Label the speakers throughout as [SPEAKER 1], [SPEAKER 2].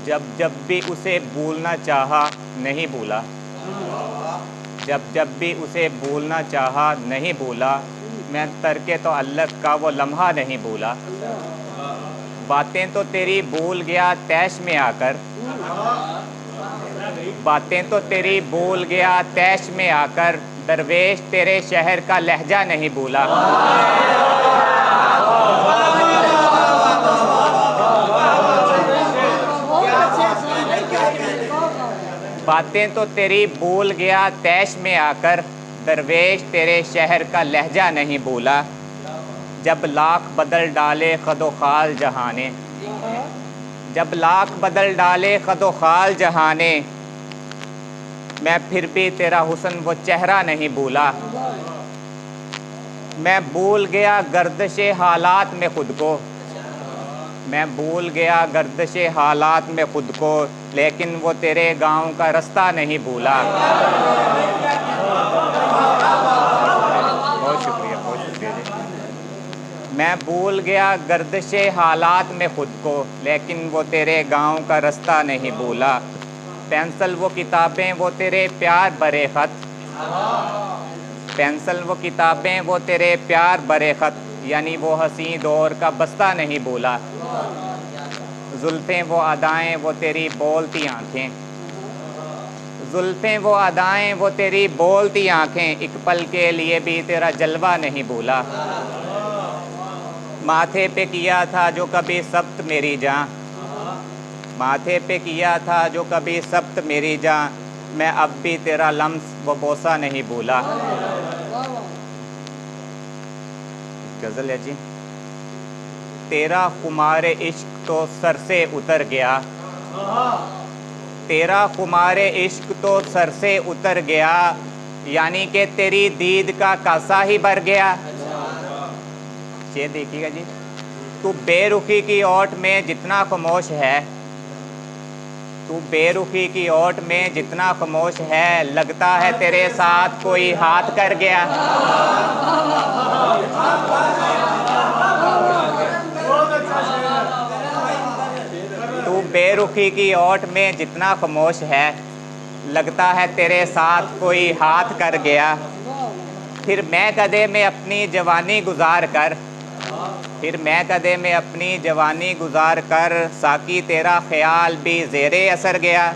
[SPEAKER 1] जब जब भी उसे भूलना चाहा नहीं भूला, जब जब भी उसे भूलना चाहा नहीं भूला, मैं तरके तो अल्लाह का वो लम्हा नहीं भूला। बातें तो तेरी भूल गया तैश में आकर, बातें तो तेरी भूल गया तैश में आकर, दरवेश तेरे शहर का लहजा नहीं भूला। बातें तो तेरी भूल गया तैश में आकर, दरवेश तेरे शहर का लहजा नहीं भूला। जब लाख बदल डाले खदो खाल जहाने, जब लाख बदल डाले खदो खाल जहाने, मैं फिर भी तेरा हुस्न वो चेहरा नहीं भूला। मैं भूल गया गर्दिशे हालात में खुद को, मैं भूल गया गर्दिशे हालात में खुद को, लेकिन वो तेरे गांव का रास्ता नहीं भूला। बहुत शुक्रिया, बहुत शुक्रिया जी। मैं भूल गया गर्दिशे हालात में खुद को, लेकिन वो तेरे गांव का रास्ता नहीं भूला। पेंसिल वो किताबें वो तेरे प्यार भरे ख़त, पेंसिल वो किताबें वो तेरे प्यार भरे ख़त, यानी वो हसी दौर का बस्ता नहीं भूला। जुल्फ़ें वो अदाएं वो तेरी बोलती आँखें, जुल्फ़ें वो अदाएं वो तेरी बोलती आँखें, एक पल के लिए भी तेरा जलवा नहीं भूला। माथे पे किया था जो कभी सब्त मेरी जान, माथे पे किया था जो कभी सब्त मेरी जान, मैं अब भी तेरा लम्स वो बोसा नहीं भूला। गज़ल है जी। तेरा खुमारे इश्क तो सर से उतर गया, तेरा खुमारे इश्क तो सर से उतर गया, यानी कि तेरी दीद का कासा ही भर गया। ये देखिएगा जी। तू बेरुखी की ओट में जितना खामोश है, तू बेरुखी की ओट में जितना खामोश है, लगता है तेरे साथ कोई हाथ कर गया। तू बेरुखी की ओट में जितना खामोश है, लगता है तेरे साथ कोई हाथ कर गया। फिर मैं कदे में अपनी जवानी गुजार कर, फिर मैं कदे में अपनी जवानी गुजार कर, साकी तेरा ख्याल भी ज़ेरे असर गया।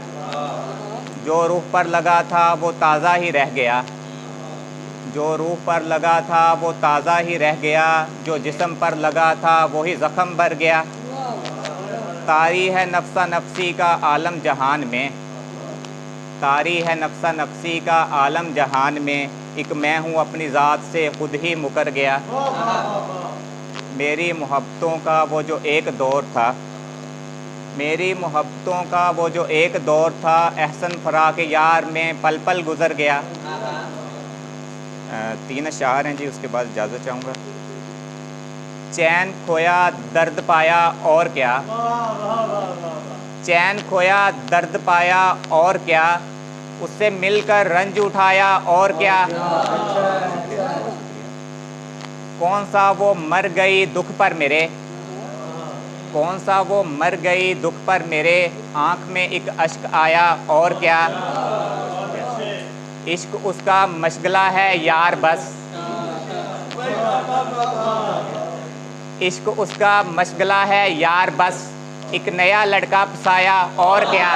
[SPEAKER 1] जो रूह पर लगा था वो ताज़ा ही रह गया, जो रूह पर लगा था वो ताज़ा ही रह गया, जो जिस्म पर लगा था वही ज़ख़म भर गया। तारी है नफ्सा नफ्सी का आलम जहान में, तारी है नफ्सा नफ्सी का आलम जहान में, एक मैं हूँ अपनी ज़ात से खुद ही मुकर गया। मेरी मोहब्बतों का वो जो एक दौर था, मेरी मोहब्बतों का वो जो एक दौर था, एहसन फराक यार में पल पल गुज़र गया। 3 अशार हैं जी, उसके बाद इजाज़त चाहूँगा। चैन खोया दर्द पाया और क्या, चैन खोया दर्द पाया और क्या, उससे मिलकर रंज उठाया और क्या। कौन सा वो मर गई दुख पर मेरे, कौन सा वो मर गई दुख पर मेरे, आँख में एक अश्क आया और क्या। इश्क उसका मशगला है यार बस, इश्क उसका मशगला है यार बस, एक नया लड़का फसाया और क्या।